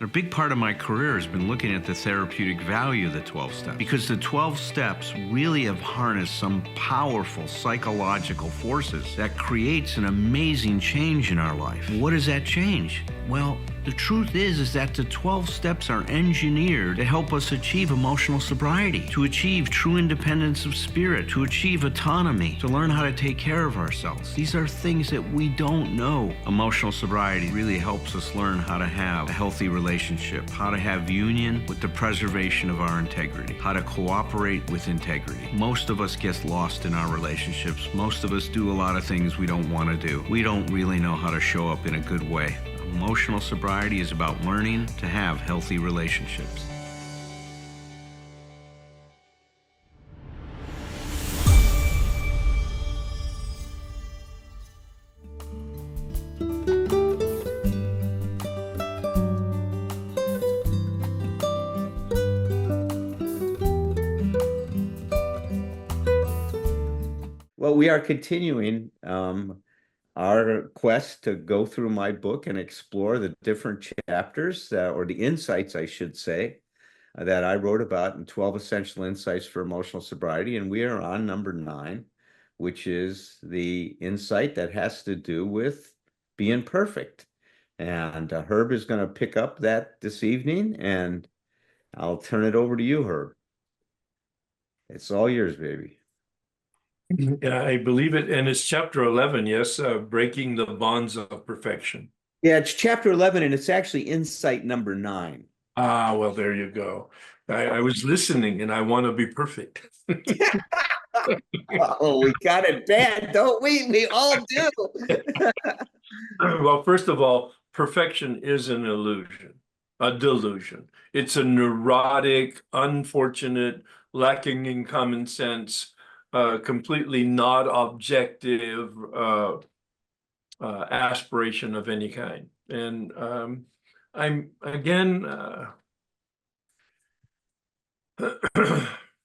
A big part of my career has been looking at the therapeutic value of the 12 steps because the 12 steps really have harnessed some powerful psychological forces that creates an amazing change in our life. What is that change? Well, the truth is that the 12 steps are engineered to help us achieve emotional sobriety, to achieve true independence of spirit, to achieve autonomy, to learn how to take care of ourselves. These are things that we don't know. Emotional sobriety really helps us learn how to have a healthy relationship, how to have union with the preservation of our integrity, how to cooperate with integrity. Most of us get lost in our relationships. Most of us do a lot of things we don't want to do. We don't really know how to show up in a good way. Emotional sobriety is about learning to have healthy relationships. Well, we are continuing our quest to go through my book and explore the different chapters, or the insights, I should say, that I wrote about in 12 Essential Insights for Emotional Sobriety. And we are on number 9, which is the insight that has to do with being perfect. And Herb is going to pick up that this evening, and I'll turn it over to you, Herb. It's all yours, baby. Yeah, I believe it. And it's chapter 11, yes, breaking the bonds of perfection. Yeah, it's chapter 11, and it's actually insight number 9. Ah, well, there you go. I was listening, and I want to be perfect. Oh, we got it bad, don't we? We all do. Well, first of all, perfection is an illusion, a delusion. It's a neurotic, unfortunate, lacking in common sense, completely not objective aspiration of any kind. And I'm again,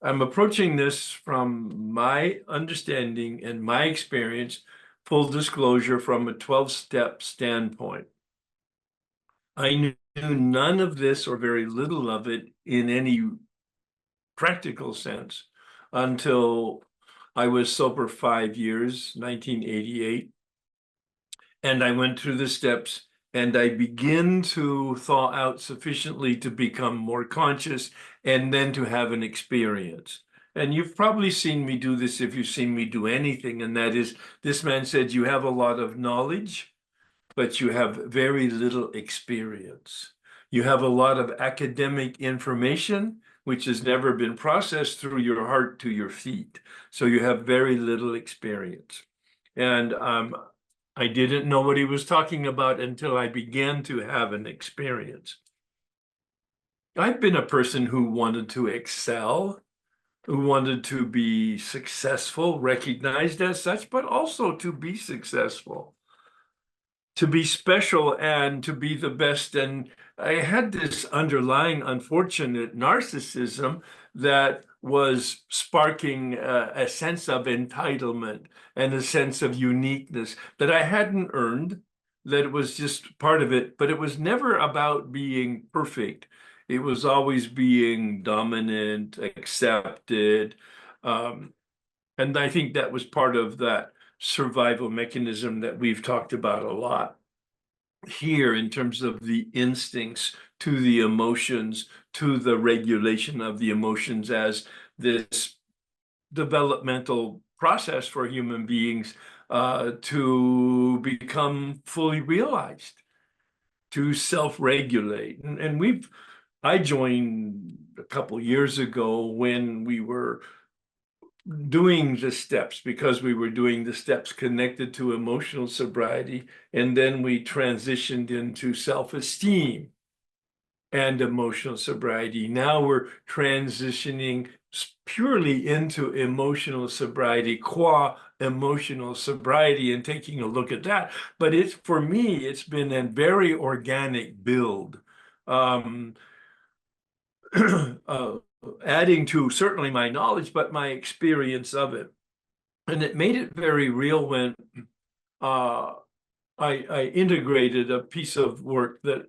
I'm approaching this from my understanding and my experience, full disclosure, from a 12-step standpoint. I knew none of this, or very little of it, in any practical sense until I was sober 5 years, 1988. And I went through the steps, and I begin to thaw out sufficiently to become more conscious and then to have an experience. And you've probably seen me do this if you've seen me do anything, and that is, this man said, you have a lot of knowledge, but you have very little experience. You have a lot of academic information, which has never been processed through your heart to your feet. So you have very little experience. And I didn't know what he was talking about until I began to have an experience. I've been a person who wanted to excel, who wanted to be successful, recognized as such, but also to be successful, to be special, and to be the best. And I had this underlying unfortunate narcissism that was sparking a sense of entitlement and a sense of uniqueness that I hadn't earned, that it was just part of it, but it was never about being perfect. It was always being dominant, accepted. And I think that was part of that survival mechanism that we've talked about a lot here, in terms of the instincts to the emotions, to the regulation of the emotions as this developmental process for human beings to become fully realized, to self-regulate. And I joined a couple years ago when we were doing the steps, because we were doing the steps connected to emotional sobriety, and then we transitioned into self-esteem and emotional sobriety. Now we're transitioning purely into emotional sobriety, qua emotional sobriety, and taking a look at that. But for me, it's been a very organic build. Adding to certainly my knowledge, but my experience of it. And it made it very real when I integrated a piece of work that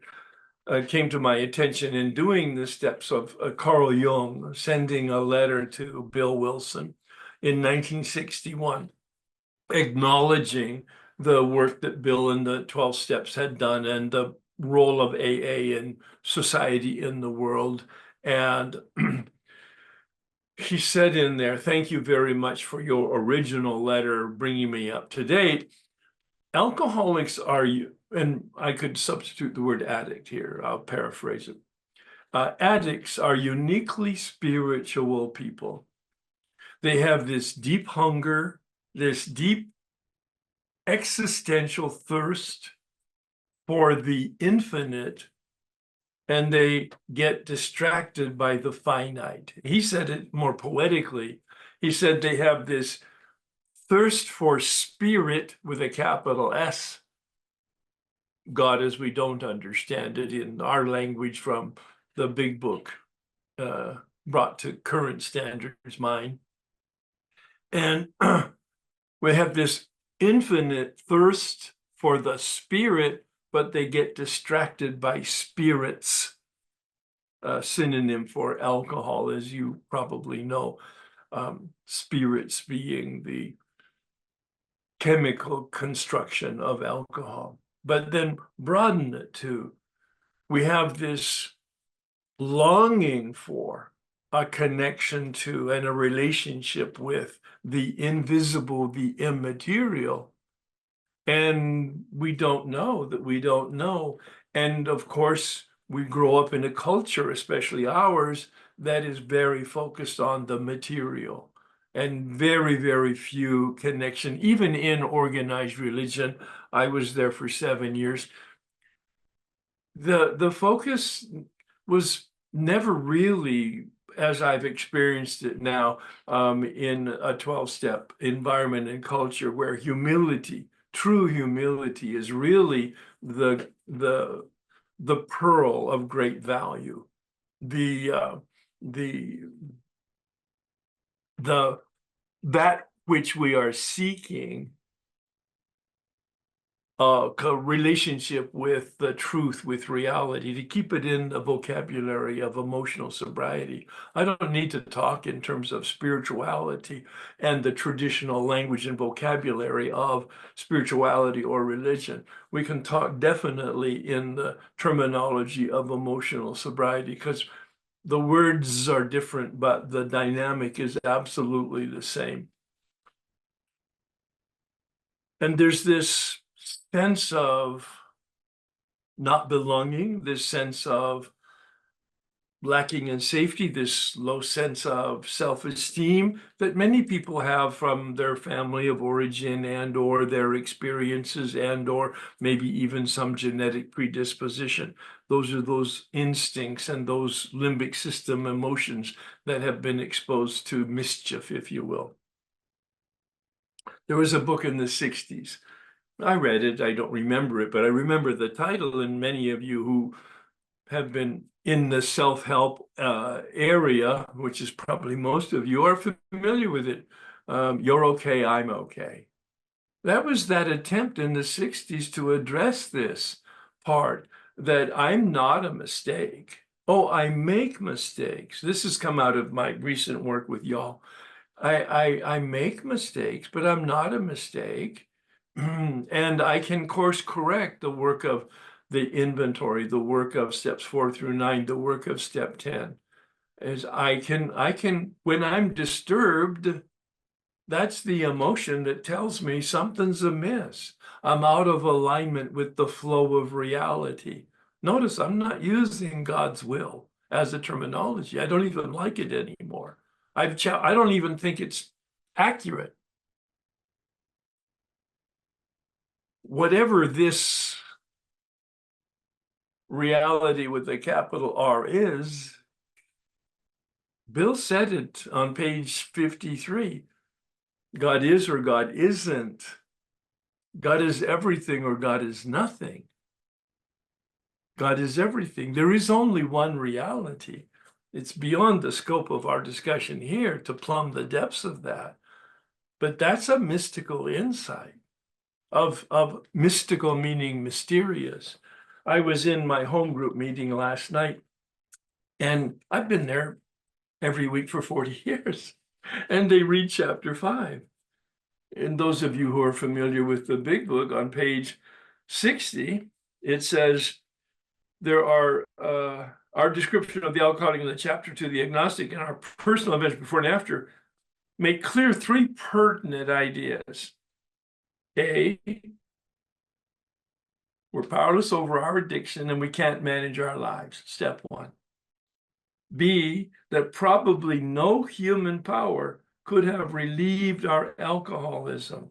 came to my attention in doing the steps of Carl Jung sending a letter to Bill Wilson in 1961, acknowledging the work that Bill and the 12 Steps had done and the role of AA in society in the world. And he said in there, "Thank you very much for your original letter bringing me up to date. Alcoholics are you," and I could substitute the word addict here, I'll paraphrase it. Addicts are uniquely spiritual people. They have this deep hunger, this deep existential thirst for the infinite, and they get distracted by the finite. He said it more poetically. He said they have this thirst for spirit with a capital S, God as we don't understand it in our language from the big book, brought to current standards mind. And we have this infinite thirst for the spirit, but they get distracted by spirits, synonym for alcohol, as you probably know. Spirits being the chemical construction of alcohol. But then broaden it to, we have this longing for a connection to and a relationship with the invisible, the immaterial. And we don't know that we don't know. And of course, we grow up in a culture, especially ours, that is very focused on the material and very, very few connection, even in organized religion. I was there for 7 years. The focus was never really, as I've experienced it now, in a 12-step environment and culture where humility, true humility, is really the pearl of great value. That which we are seeking, a relationship with the truth, with reality, to keep it in the vocabulary of emotional sobriety. I don't need to talk in terms of spirituality and the traditional language and vocabulary of spirituality or religion. We can talk definitely in the terminology of emotional sobriety, because the words are different, but the dynamic is absolutely the same. And there's this sense of not belonging, this sense of lacking in safety, this low sense of self-esteem that many people have from their family of origin and or their experiences and or maybe even some genetic predisposition. Those are those instincts and those limbic system emotions that have been exposed to mischief, if you will. There was a book in the 60s. I read it, I don't remember it, but I remember the title, and many of you who have been in the self-help area, which is probably most of you, are familiar with it. You're okay, I'm okay. That was that attempt in the 60s to address this part, that I'm not a mistake. Oh, I make mistakes. This has come out of my recent work with y'all. I make mistakes, but I'm not a mistake. And I can course correct the work of the inventory, the work of steps 4 through 9, the work of step 10. As I can, when I'm disturbed, that's the emotion that tells me something's amiss. I'm out of alignment with the flow of reality. Notice I'm not using God's will as a terminology. I don't even like it anymore. I don't even think it's accurate. Whatever this reality with a capital R is, Bill said it on page 53. God is or God isn't. God is everything or God is nothing. God is everything. There is only one reality. It's beyond the scope of our discussion here to plumb the depths of that. But that's a mystical insight of mystical meaning mysterious. I was in my home group meeting last night, and I've been there every week for 40 years, and they read chapter 5. And those of you who are familiar with the big book, on page 60, it says there are our description of the alcoholic in the chapter to the agnostic and our personal events before and after make clear 3 pertinent ideas. A, we're powerless over our addiction and we can't manage our lives, step 1. B, that probably no human power could have relieved our alcoholism.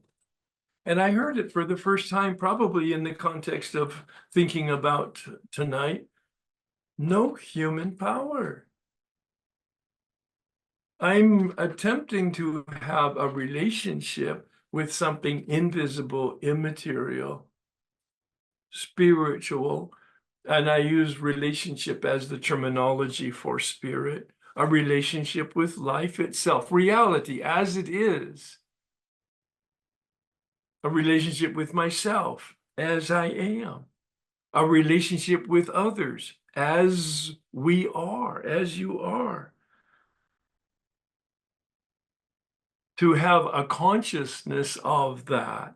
And I heard it for the first time, probably in the context of thinking about tonight. No human power. I'm attempting to have a relationship with something invisible, immaterial, spiritual, and I use relationship as the terminology for spirit, a relationship with life itself, reality as it is, a relationship with myself as I am, a relationship with others as we are, as you are. To have a consciousness of that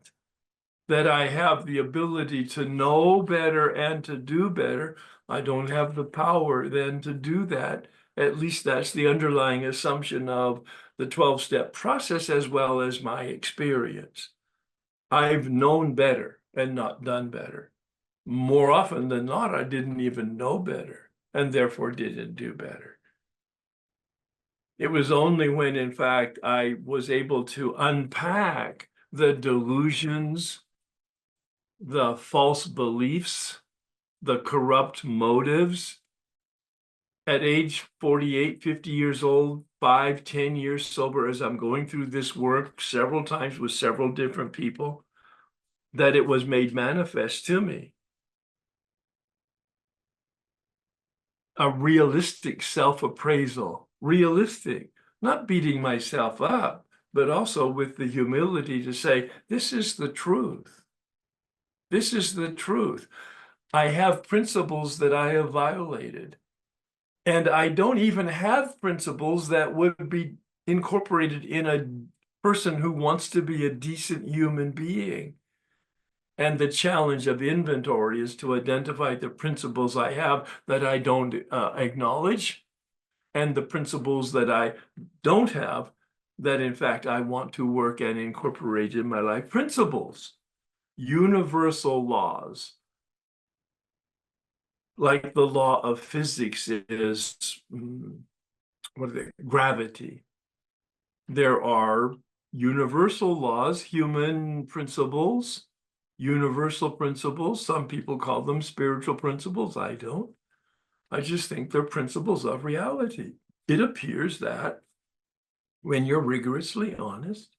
I have the ability to know better and to do better. I don't have the power then to do that. At least that's the underlying assumption of the 12-step process as well as my experience. I've known better and not done better. More often than not, I didn't even know better and therefore didn't do better. It was only when, in fact, I was able to unpack the delusions, the false beliefs, the corrupt motives. At age 48, 50 years old, 5, 10 years sober, as I'm going through this work several times with several different people, that it was made manifest to me. A realistic self-appraisal, realistic, not beating myself up, but also with the humility to say, this is the truth. This is the truth. I have principles that I have violated. And I don't even have principles that would be incorporated in a person who wants to be a decent human being. And the challenge of inventory is to identify the principles I have that I don't acknowledge, and the principles that I don't have that, in fact, I want to work and incorporate in my life. Principles, universal laws, like the law of physics is, what are they? Gravity. There are universal laws, human principles, universal principles. Some people call them spiritual principles. I don't. I just think they're principles of reality. It appears that when you're rigorously honest,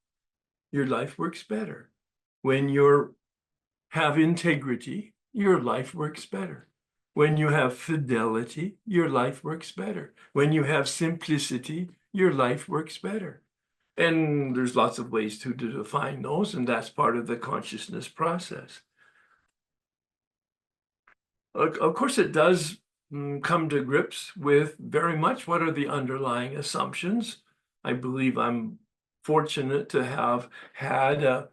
your life works better. When you have integrity, your life works better. When you have fidelity, your life works better. When you have simplicity, your life works better. And there's lots of ways to define those, and that's part of the consciousness process. Of course, it does come to grips with very much what are the underlying assumptions. I believe I'm fortunate to have had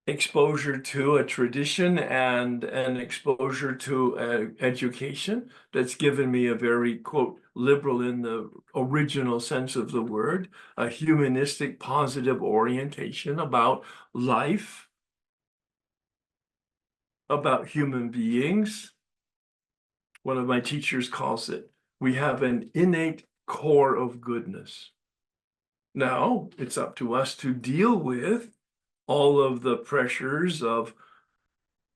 exposure to a tradition and an exposure to education that's given me a very, quote, liberal in the original sense of the word, a humanistic, positive orientation about life, about human beings. One of my teachers calls it, we have an innate core of goodness. Now, it's up to us to deal with all of the pressures of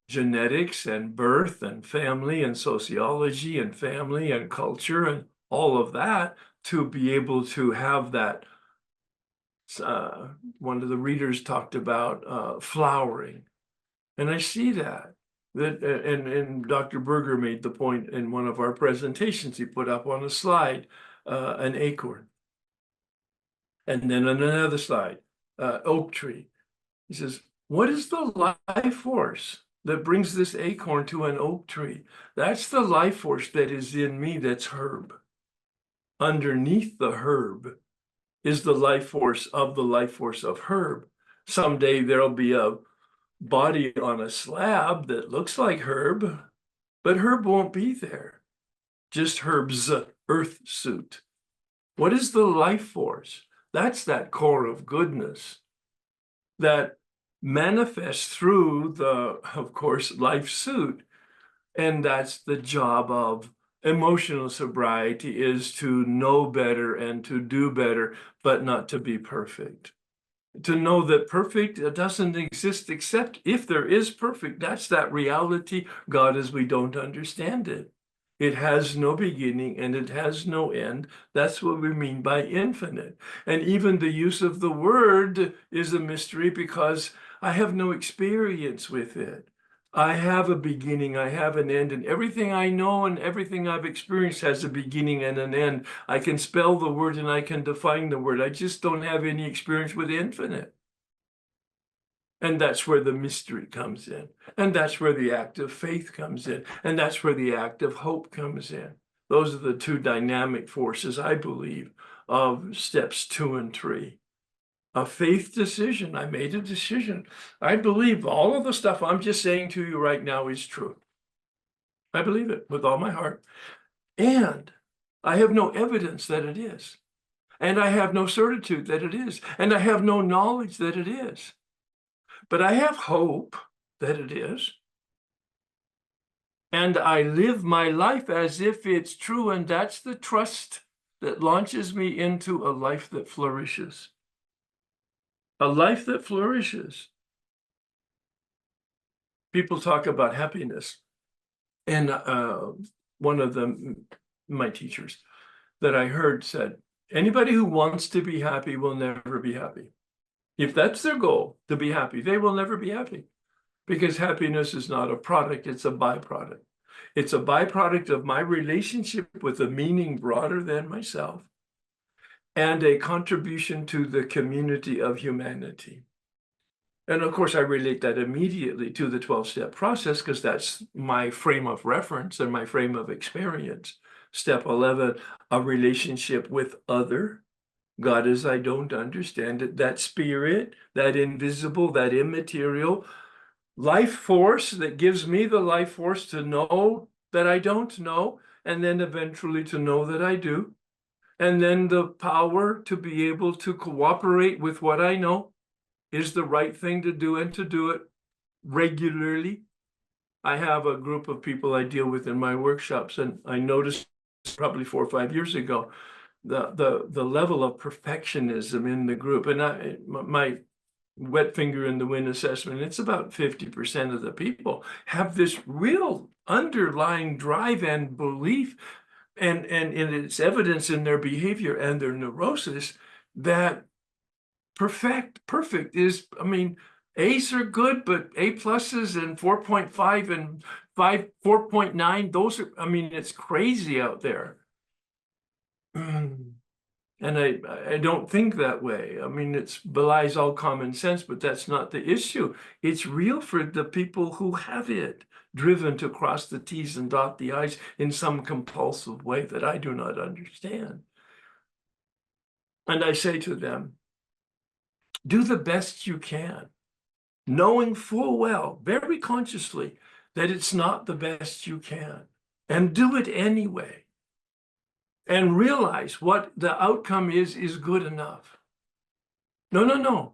genetics and birth and family and sociology and family and culture and all of that to be able to have that. One of the readers talked about flowering, and I see that. And Dr. Berger made the point in one of our presentations. He put up on a slide an acorn, and then on another slide, oak tree. He says, what is the life force that brings this acorn to an oak tree. That's the life force that is in me, that's herb. Underneath the herb is the life force of herb. Someday there'll be a body on a slab that looks like herb, but herb won't be there. Just herb's earth suit. What is the life force? That's that core of goodness that manifests through the, of course, life suit. And that's the job of emotional sobriety, is to know better and to do better, but not to be perfect. To know that perfect doesn't exist, except if there is perfect. That's that reality, God, as we don't understand it. It has no beginning and it has no end. That's what we mean by infinite. And even the use of the word is a mystery because I have no experience with it. I have a beginning, I have an end, and everything I know and everything I've experienced has a beginning and an end. I can spell the word and I can define the word. I just don't have any experience with infinite. And that's where the mystery comes in. And that's where the act of faith comes in. And that's where the act of hope comes in. Those are the two dynamic forces, I believe, of steps 2 and 3. A faith decision. I made a decision. I believe all of the stuff I'm just saying to you right now is true. I believe it with all my heart. And I have no evidence that it is. And I have no certitude that it is. And I have no knowledge that it is. But I have hope that it is. And I live my life as if it's true. And that's the trust that launches me into a life that flourishes. A life that flourishes. People talk about happiness. And one of them, my teachers that I heard said, anybody who wants to be happy will never be happy. If that's their goal, to be happy, they will never be happy. Because happiness is not a product, it's a byproduct. It's a byproduct of my relationship with a meaning broader than myself and a contribution to the community of humanity. And of course, I relate that immediately to the 12-step process because that's my frame of reference and my frame of experience. Step 11, a relationship with other. God as I don't understand it, that spirit, that invisible, that immaterial life force that gives me the life force to know that I don't know, and then eventually to know that I do. And then the power to be able to cooperate with what I know is the right thing to do and to do it regularly. I have a group of people I deal with in my workshops, and I noticed probably 4 or 5 years ago, the level of perfectionism in the group. And my wet finger in the wind assessment, it's about 50% of the people have this real underlying drive and belief, and it's evidence in their behavior and their neurosis that perfect is, I mean, A's are good, but A pluses and 4.5 and 4.9, those are, I mean, it's crazy out there. And I don't think that way. I mean, it belies all common sense, but that's not the issue. It's real for the people who have it, driven to cross the T's and dot the I's in some compulsive way that I do not understand. And I say to them, do the best you can, knowing full well, very consciously, that it's not the best you can, and do it anyway. And realize what the outcome is good enough. No.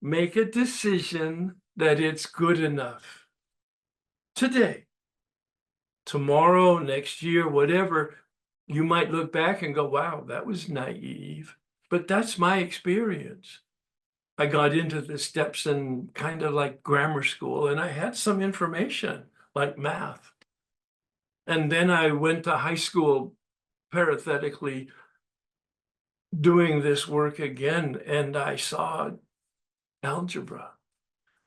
Make a decision that it's good enough. Today, tomorrow, next year, whatever, you might look back and go, wow, that was naive. But that's my experience. I got into the steps in kind of like grammar school, and I had some information like math. And then I went to high school parenthetically doing this work again, and I saw algebra.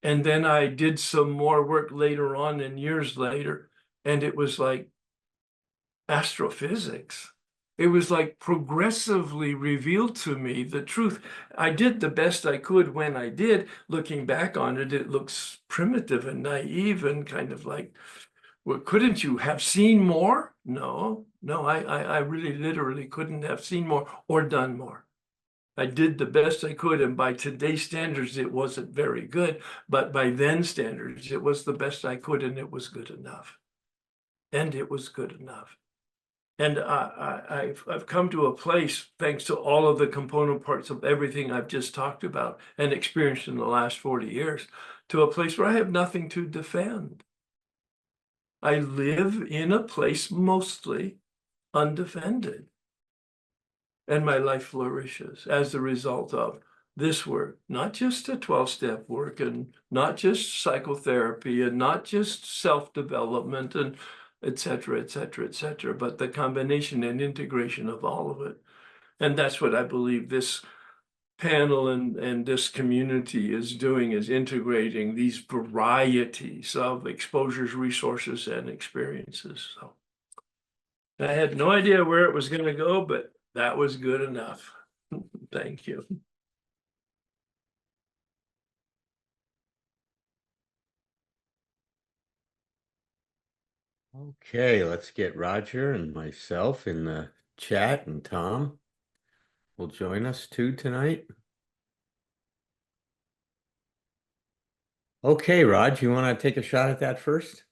And then I did some more work later on and years later, and it was like astrophysics. It was like progressively revealed to me the truth. I did the best I could when I did. Looking back on it, it looks primitive and naive and kind of like, well, couldn't you have seen more? No, I really literally couldn't have seen more or done more. I did the best I could, and by today's standards, it wasn't very good, but by then standards, it was the best I could, and it was good enough. And it was good enough. And I've come to a place, thanks to all of the component parts of everything I've just talked about and experienced in the last 40 years, to a place where I have nothing to defend. I live in a place mostly undefended. And my life flourishes as a result of this work, not just a 12-step work and not just psychotherapy and not just self-development and et cetera, et cetera, et cetera, but the combination and integration of all of it. And that's what I believe this panel and this community is doing, is integrating these varieties of exposures, resources, and experiences. So I had no idea where it was going to go, but that was good enough. Thank you. Okay, let's get Roger and myself in the chat, and Tom will join us too tonight. Okay, Raj, you want to take a shot at that first?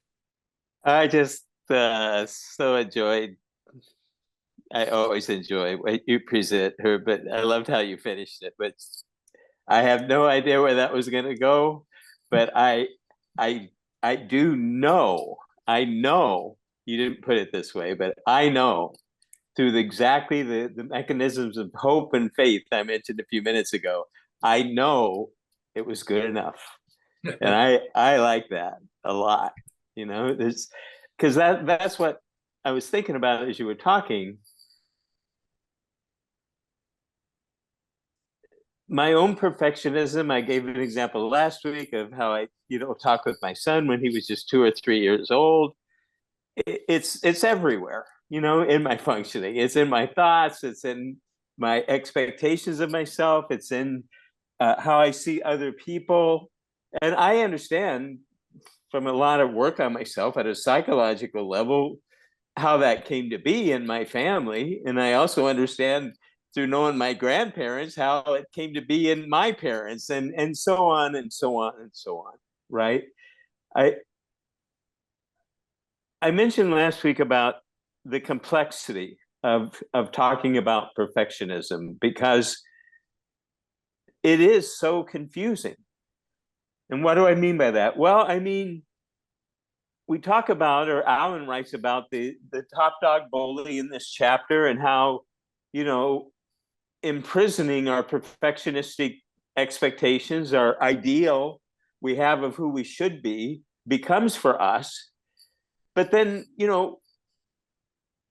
I just so enjoyed. I always enjoy what you present her, but I loved how you finished it. But I have no idea where that was going to go. But I do know. I know you didn't put it this way, but I know through exactly the mechanisms of hope and faith I mentioned a few minutes ago. I know it was good enough, and I like that a lot. You know, there's because that's what I was thinking about as you were talking. My own perfectionism, I gave an example last week of how I, talk with my son when he was just 2 or 3 years old. It's everywhere, in my functioning. It's in my thoughts. It's in my expectations of myself. It's in how I see other people. And I understand from a lot of work on myself at a psychological level how that came to be in my family. And I also understand through knowing my grandparents how it came to be in my parents, and so on and so on and so on, right? I mentioned last week about the complexity of talking about perfectionism, because it is so confusing. And what do I mean by that? Well, I mean, we talk about, or Alan writes about the top dog bully in this chapter, and how, imprisoning our perfectionistic expectations, our ideal we have of who we should be, becomes for us. But then,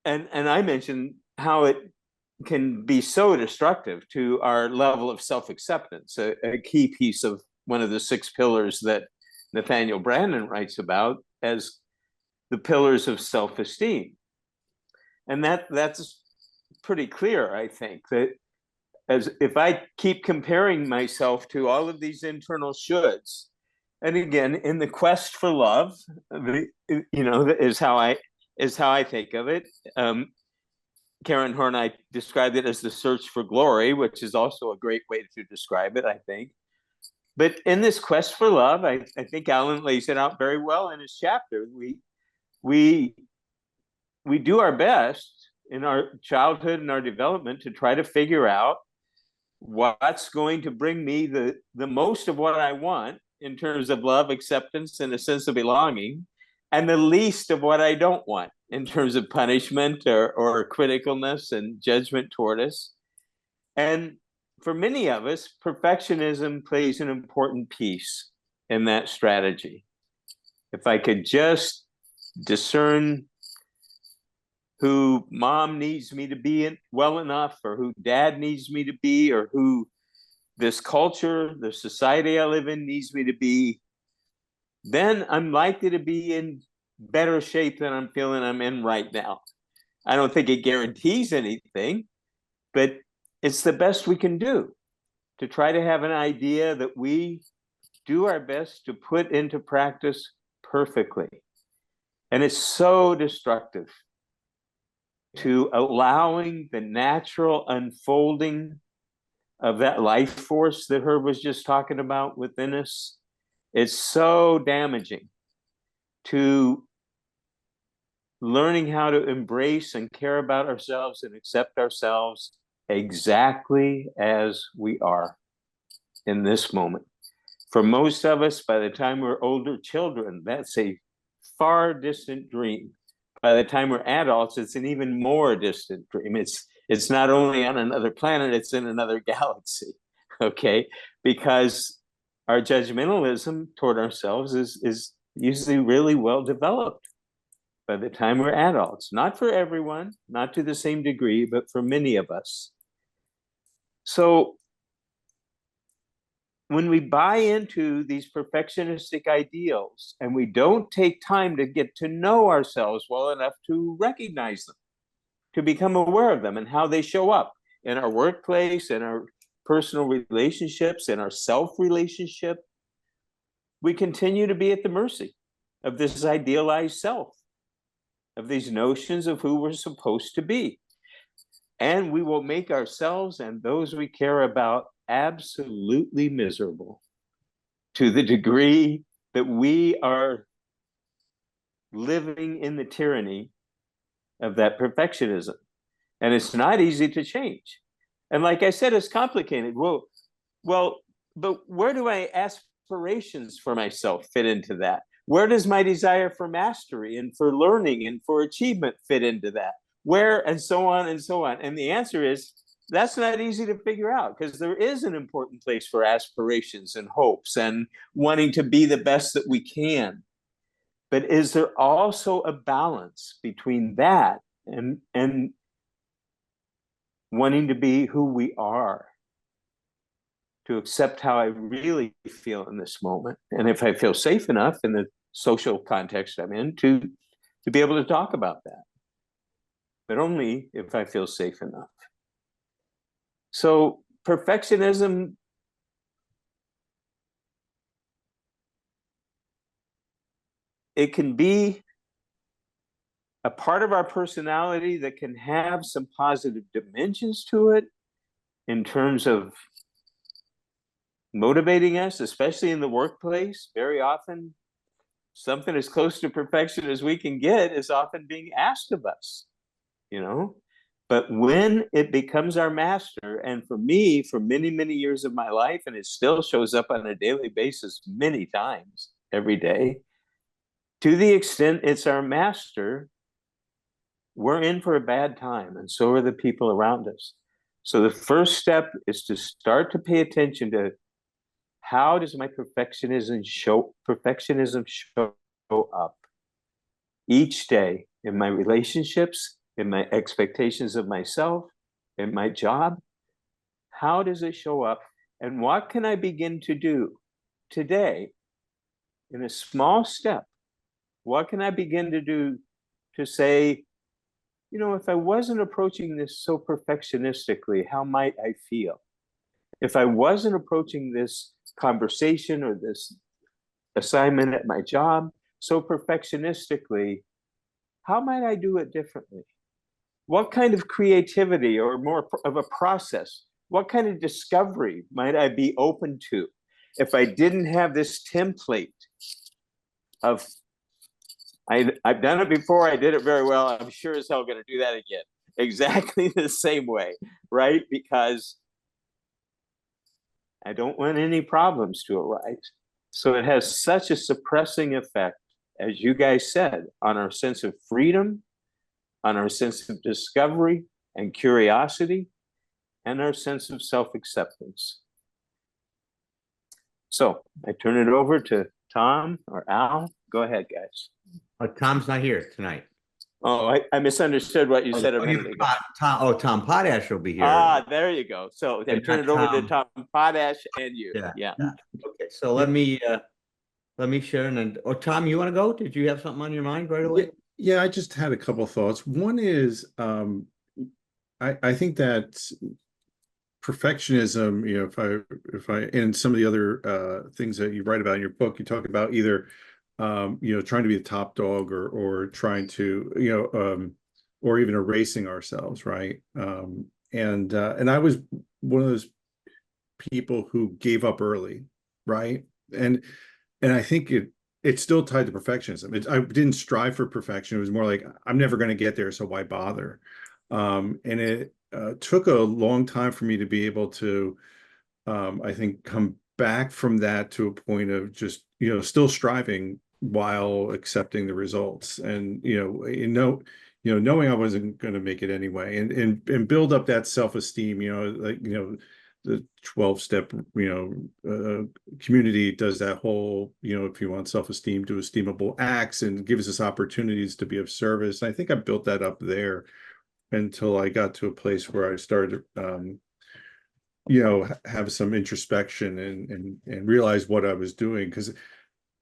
and I mentioned how it can be so destructive to our level of self-acceptance, a key piece of one of the 6 pillars that Nathaniel Branden writes about as the pillars of self-esteem. And that's pretty clear, I think, that as if I keep comparing myself to all of these internal shoulds, and again, in the quest for love, is how I think of it. Karen Horney described it as the search for glory, which is also a great way to describe it, I think. But in this quest for love, I think Alan lays it out very well in his chapter. We do our best in our childhood and our development to try to figure out what's going to bring me the most of what I want in terms of love, acceptance, and a sense of belonging, and the least of what I don't want in terms of punishment or criticalness and judgment toward us. And for many of us, perfectionism plays an important piece in that strategy. If I could just discern who mom needs me to be well enough, or who dad needs me to be, or who this culture, the society I live in needs me to be, then I'm likely to be in better shape than I'm feeling I'm in right now. I don't think it guarantees anything, but it's the best we can do to try to have an idea that we do our best to put into practice perfectly. And it's so destructive to allowing the natural unfolding of that life force that Herb was just talking about within us. It's so damaging to learning how to embrace and care about ourselves and accept ourselves exactly as we are in this moment. For most of us, by the time we're older children, that's a far distant dream. By the time we're adults, it's an even more distant dream. It's not only on another planet, it's in another galaxy, okay? Because our judgmentalism toward ourselves is usually really well developed by the time we're adults. Not for everyone, not to the same degree, but for many of us. So when we buy into these perfectionistic ideals and we don't take time to get to know ourselves well enough to recognize them, to become aware of them and how they show up in our workplace, in our personal relationships, in our self-relationship, we continue to be at the mercy of this idealized self, of these notions of who we're supposed to be. And we will make ourselves and those we care about absolutely miserable to the degree that we are living in the tyranny of that perfectionism. And it's not easy to change. And like I said, it's complicated. Well, but where do my aspirations for myself fit into that? Where does my desire for mastery and for learning and for achievement fit into that? Where, and so on and so on. And the answer is, that's not easy to figure out, because there is an important place for aspirations and hopes and wanting to be the best that we can. But is there also a balance between that and wanting to be who we are, to accept how I really feel in this moment, and if I feel safe enough in the social context I'm in to be able to talk about that, but only if I feel safe enough. So perfectionism it can be a part of our personality that can have some positive dimensions to it in terms of motivating us, especially in the workplace. Very often, something as close to perfection as we can get is often being asked of us, you know? But when it becomes our master, and for me, for many, many years of my life, and it still shows up on a daily basis many times every day, to the extent it's our master, we're in for a bad time, and so are the people around us. So the first step is to start to pay attention to how does my perfectionism show up each day in my relationships, in my expectations of myself, in my job? How does it show up? And what can I begin to do today in a small step? What can I begin to do to say, you know, if I wasn't approaching this so perfectionistically, how might I feel? If I wasn't approaching this conversation or this assignment at my job so perfectionistically, how might I do it differently? What kind of creativity or more of a process, what kind of discovery might I be open to if I didn't have this template of, I've done it before, I did it very well, I'm sure as hell going to do that again. Exactly the same way, right? Because I don't want any problems to arise. So it has such a suppressing effect, as you guys said, on our sense of freedom, on our sense of discovery and curiosity, and our sense of self-acceptance. So I turn it over to Tom or Al. Go ahead, guys. Tom's not here tonight. Oh, I misunderstood what you said a minute ago. Tom Potash will be here. Ah, there you go. So I turn it over to Tom Potash and you. Yeah. Okay, so let me share. And Tom, you want to go? Did you have something on your mind right away? Yeah, I just had a couple thoughts. One is, I think that perfectionism, if I and some of the other things that you write about in your book, you talk about either trying to be the top dog, or trying to, or even erasing ourselves, right? And I was one of those people who gave up early, right? And I think it's still tied to perfectionism. I didn't strive for perfection. It was more like, I'm never going to get there, so why bother? And it took a long time for me to be able to, I think, come back from that to a point of just, still striving while accepting the results, and knowing I wasn't going to make it anyway, and build up that self-esteem. Like, the 12-step, community does that whole, if you want self-esteem, do esteemable acts, and gives us opportunities to be of service. And I think I built that up there until I got to a place where I started, have some introspection, and realize what I was doing, because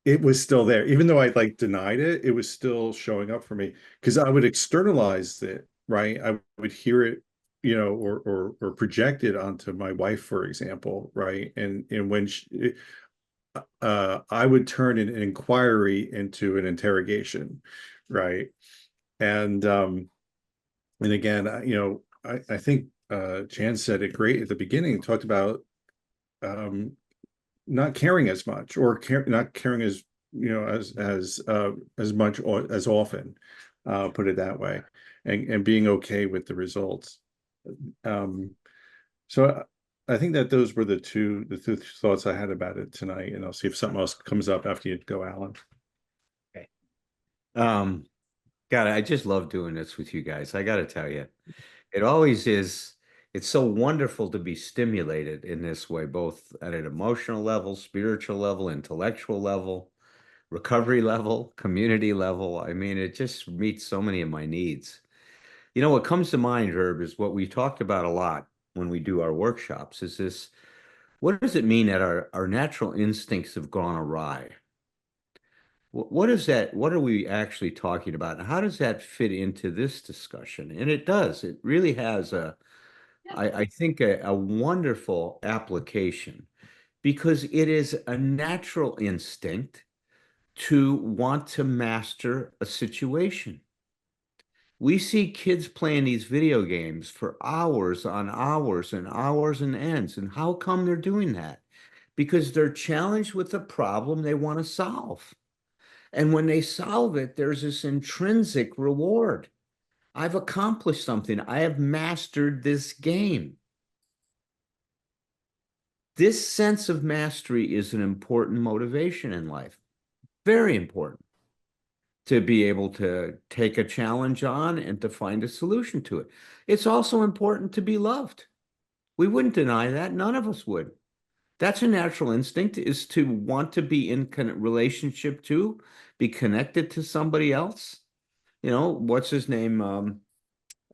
it was still there. Even though I like denied it, it was still showing up for me, because I would externalize it, right? I would hear it, or project it onto my wife, for example, right? And when I would turn an inquiry into an interrogation, right? And again, I think Jan said it great at the beginning, talked about not caring as much, or not caring as, as much, or as often, put it that way, and being okay with the results. So I think that those were the two thoughts I had about it tonight, and I'll see if something else comes up after you go, Alan. Okay. God, I just love doing this with you guys. I got to tell you, it always is. It's so wonderful to be stimulated in this way, both at an emotional level, spiritual level, intellectual level, recovery level, community level. I mean, it just meets so many of my needs. What comes to mind, Herb, is what we talked about a lot when we do our workshops, is this: what does it mean that our natural instincts have gone awry? What is that? What are we actually talking about? And how does that fit into this discussion? And it does. It really has I think, a wonderful application, because it is a natural instinct to want to master a situation. We see kids playing these video games for hours on hours and hours and ends. And how come they're doing that? Because they're challenged with a problem they want to solve. And when they solve it, there's this intrinsic reward. I've accomplished something. I have mastered this game. This sense of mastery is an important motivation in life. Very important, to be able to take a challenge on and to find a solution to it. It's also important to be loved. We wouldn't deny that. None of us would. That's a natural instinct, is to want to be in relationship to, be connected to somebody else. What's his name?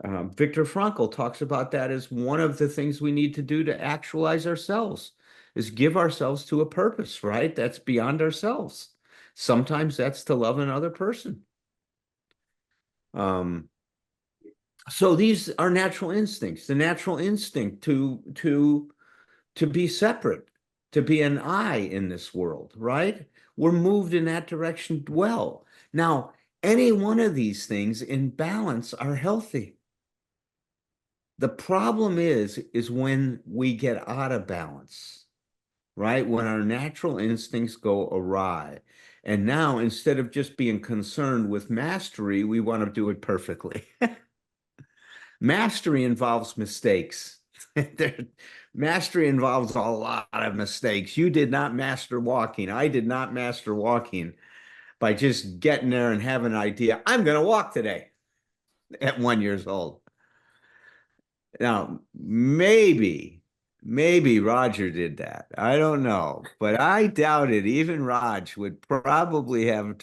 Viktor Frankl talks about that as one of the things we need to do to actualize ourselves, is give ourselves to a purpose, right? That's beyond ourselves. Sometimes that's to love another person. So these are natural instincts. The natural instinct to be separate, to be an I in this world, right? We're moved in that direction well. Now, any one of these things in balance are healthy. The problem is when we get out of balance, right? When our natural instincts go awry. And now, instead of just being concerned with mastery, we want to do it perfectly. Mastery involves mistakes. Mastery involves a lot of mistakes. You did not master walking. I did not master walking by just getting there and having an idea. I'm going to walk today at 1 year old. Now, maybe Roger did that. I don't know, but I doubt it. Even Raj would probably have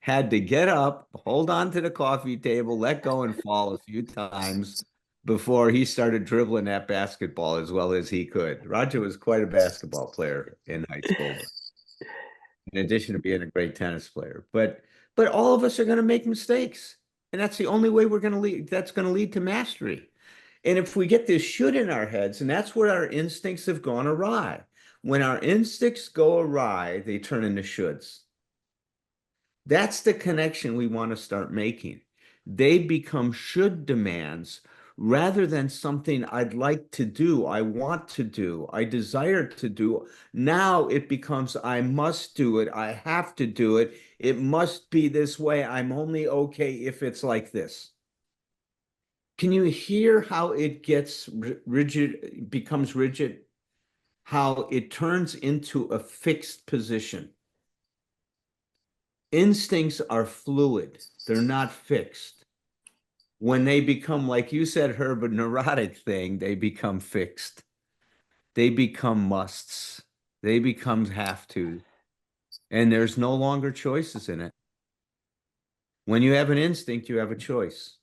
had to get up, hold on to the coffee table, let go, and fall a few times before he started dribbling that basketball as well as he could. Roger was quite a basketball player in high school, in addition to being a great tennis player. But But all of us are going to make mistakes. And that's the only way we're going to lead, that's going to lead to mastery. And if we get this should in our heads, and that's where our instincts have gone awry. When our instincts go awry, they turn into shoulds. That's the connection we want to start making. They become should demands rather than something I'd like to do, I want to do, I desire to do. Now it becomes I must do it, I have to do it, it must be this way, I'm only okay if it's like this. Can you hear how it gets rigid, becomes rigid? How it turns into a fixed position. Instincts are fluid, they're not fixed. When they become, like you said, Herb, a neurotic thing, they become fixed. They become musts. They become have to. And there's no longer choices in it. When you have an instinct, you have a choice.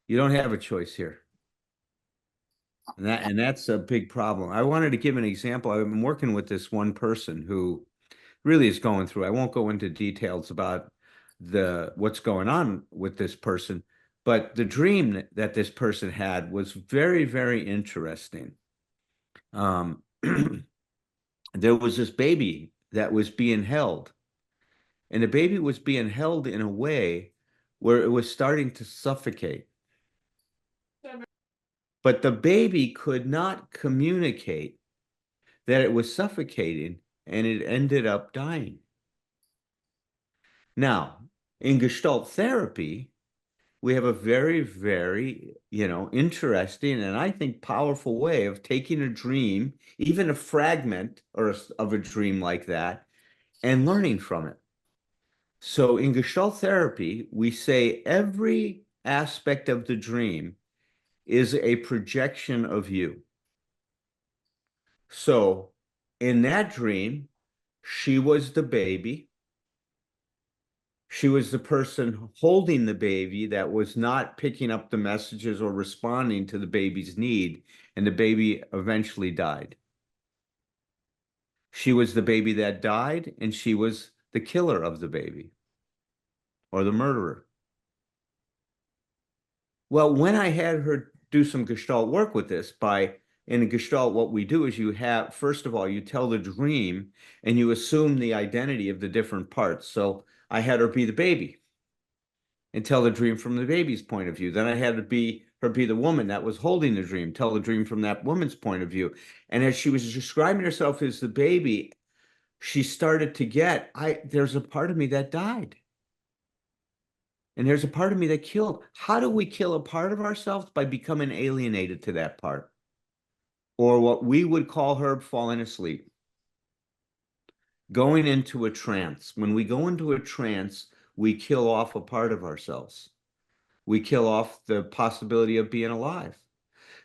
You don't have a choice here. And that's a big problem. I wanted to give an example. I've been working with this one person who really is going through. I won't go into details about what's going on with this person, but the dream that this person had was very, very interesting. There was this baby that was being held, and the baby was being held in a way where it was starting to suffocate. But the baby could not communicate that it was suffocating, and it ended up dying. Now, in Gestalt therapy, we have a very, very, interesting and I think powerful way of taking a dream, even a fragment of a dream like that, and learning from it. So in Gestalt therapy, we say every aspect of the dream is a projection of you. So in that dream, she was the baby. She was the person holding the baby that was not picking up the messages or responding to the baby's need, and the baby eventually died. She was the baby that died, and she was the killer of the baby or the murderer. Well, when I had her do some Gestalt work with this, in a Gestalt, what we do is first of all, you tell the dream and you assume the identity of the different parts. So I had her be the baby and tell the dream from the baby's point of view. Then I had her be the woman that was holding the dream, tell the dream from that woman's point of view. And as she was describing herself as the baby, she started to get, there's a part of me that died. And there's a part of me that killed. How do we kill a part of ourselves? By becoming alienated to that part. Or what we would call, Herb, falling asleep. Going into a trance. When we go into a trance, we kill off a part of ourselves. We kill off the possibility of being alive.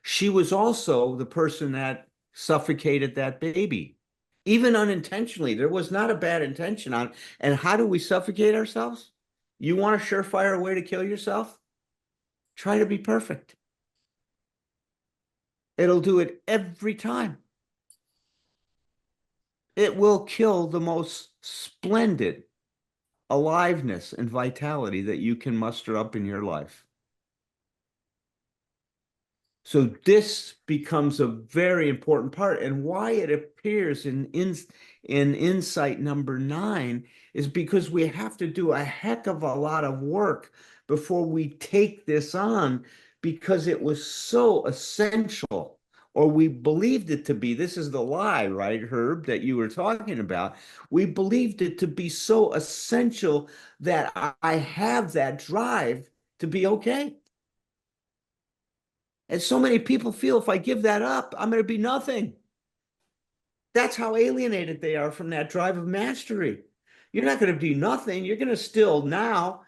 She was also the person that suffocated that baby, even unintentionally. There was not a bad intention on. And how do we suffocate ourselves? You want a surefire way to kill yourself? Try to be perfect. It'll do it every time. It will kill the most splendid aliveness and vitality that you can muster up in your life. So this becomes a very important part, and why it appears in insight number 9 is because we have to do a heck of a lot of work before we take this on, because it was so essential, or we believed it to be. This is the lie, right, Herb, that you were talking about. We believed it to be so essential that I have that drive to be okay. And so many people feel if I give that up, I'm going to be nothing. That's how alienated they are from that drive of mastery. You're not going to be nothing. You're going to still now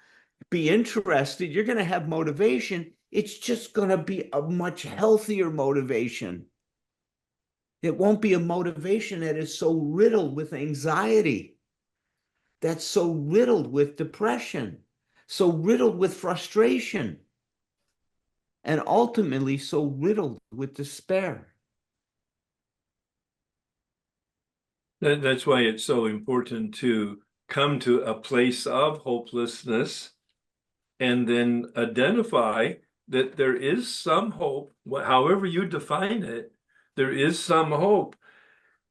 be interested. You're going to have motivation. It's just going to be a much healthier motivation. It won't be a motivation that is so riddled with anxiety, that's so riddled with depression, so riddled with frustration, and ultimately so riddled with despair. That's why it's so important to come to a place of hopelessness, and then identify that there is some hope, however you define it, there is some hope,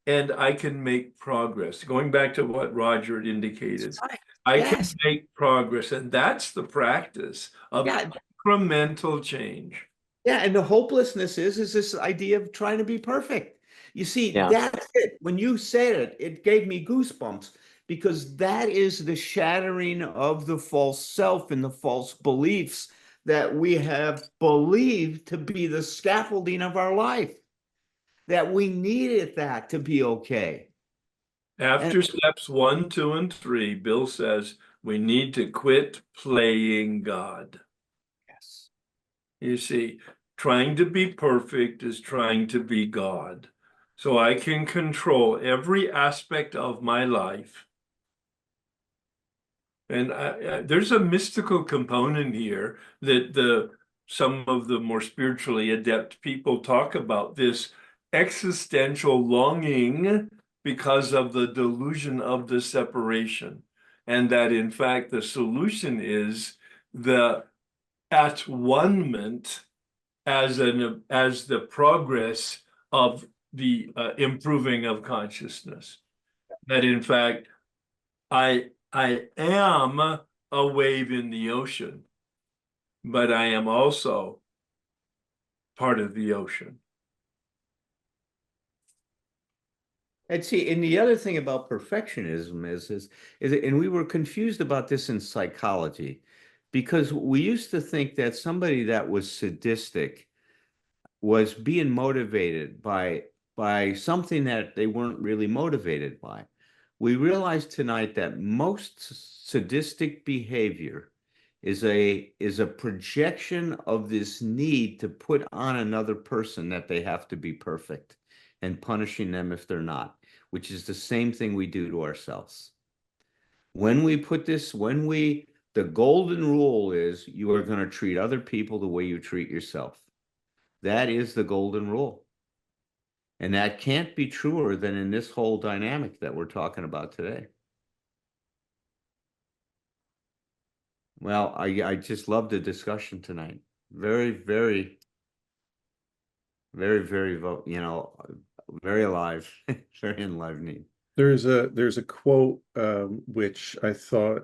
and I can make progress. Going back to what Roger had indicated, I can Yes. make progress, and that's the practice of Yeah. incremental change. Yeah, and the hopelessness is this idea of trying to be perfect. You see, Yeah. that's it. When you said it, it gave me goosebumps because that is the shattering of the false self and the false beliefs that we have believed to be the scaffolding of our life, that we needed that to be okay. After steps 1, 2, and 3, Bill says we need to quit playing God. Yes. You see, trying to be perfect is trying to be God. So I can control every aspect of my life. And there's a mystical component here that some of the more spiritually adept people talk about, this existential longing because of the delusion of the separation. And that in fact, the solution is the at-one-ment as the progress of the improving of consciousness. That in fact, I am a wave in the ocean, but I am also part of the ocean. And see, and the other thing about perfectionism and we were confused about this in psychology because we used to think that somebody that was sadistic was being motivated by something that they weren't really motivated by. We realized tonight that most sadistic behavior is a projection of this need to put on another person that they have to be perfect and punishing them if they're not, which is the same thing we do to ourselves. The golden rule is you are going to treat other people the way you treat yourself. That is the golden rule. And that can't be truer than in this whole dynamic that we're talking about today. Well, I just love the discussion tonight. Very, very, very, very, very alive, very enlivening. There's a quote which I thought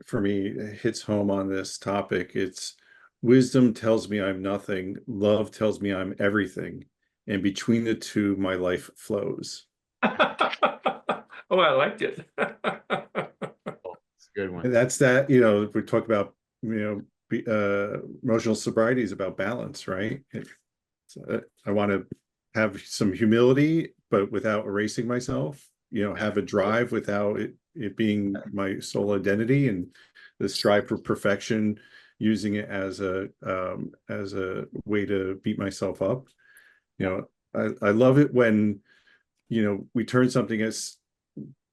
for me hits home on this topic. It's wisdom tells me I'm nothing, love tells me I'm everything, and between the two my life flows. Oh, I liked it. It's a good one. And that's that, we talk about, emotional sobriety is about balance, right? I want to have some humility, but without erasing myself, have a drive without it being my sole identity, and the strive for perfection, using it as a way to beat myself up. I love it when, we turn something as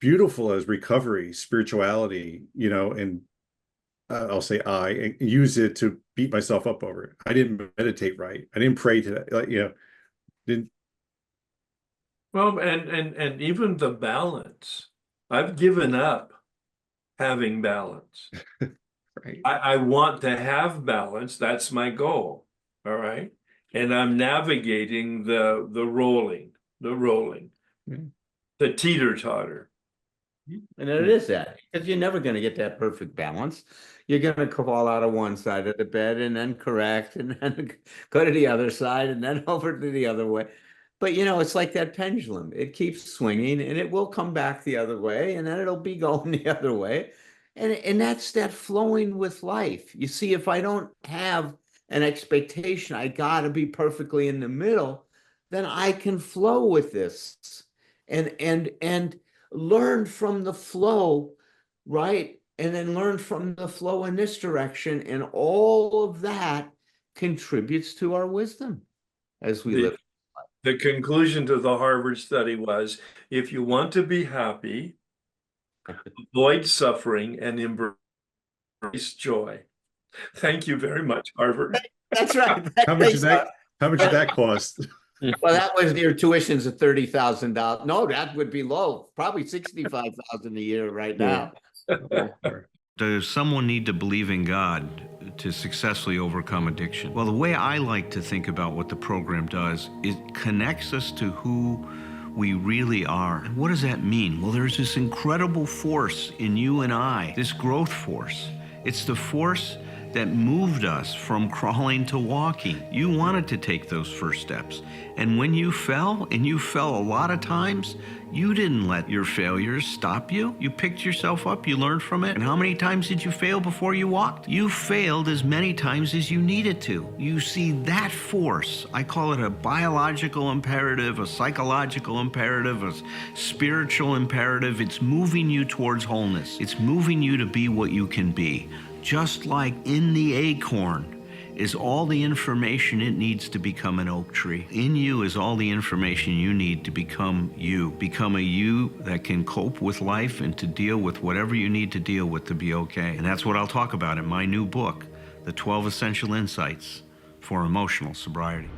beautiful as recovery, spirituality, and I'll say I use it to beat myself up over it. I didn't meditate right. I didn't pray today. Didn't. Well, and even the balance. I've given up having balance. Right. I want to have balance. That's my goal. All right. And I'm navigating the rolling, Mm. the teeter-totter. And it is that because you're never going to get that perfect balance. You're going to fall out of one side of the bed and then correct and then go to the other side and then over to the other way. But it's like that pendulum. It keeps swinging and it will come back the other way and then it'll be going the other way. And that's that flowing with life. You see, if I don't have an expectation, I got to be perfectly in the middle, then I can flow with this. And learn from the flow, right? And then learn from the flow in this direction. And all of that contributes to our wisdom as we live. The conclusion to the Harvard study was, if you want to be happy, avoid suffering and embrace joy. Thank you very much, Harvard. That's right. How much did that cost? Well, that was your tuition's at $30,000. No, that would be low. Probably 65,000 a year right now. Does someone need to believe in God to successfully overcome addiction? Well, the way I like to think about what the program does, it connects us to who we really are. And what does that mean? Well, there's this incredible force in you and I, this growth force. It's the force that moved us from crawling to walking. You wanted to take those first steps. And when you fell, and you fell a lot of times, you didn't let your failures stop you. You picked yourself up, you learned from it. And how many times did you fail before you walked? You failed as many times as you needed to. You see that force, I call it a biological imperative, a psychological imperative, a spiritual imperative. It's moving you towards wholeness. It's moving you to be what you can be. Just like in the acorn is all the information it needs to become an oak tree. In you is all the information you need to become you. Become a you that can cope with life and to deal with whatever you need to deal with to be okay. And that's what I'll talk about in my new book, The 12 Essential Insights for Emotional Sobriety.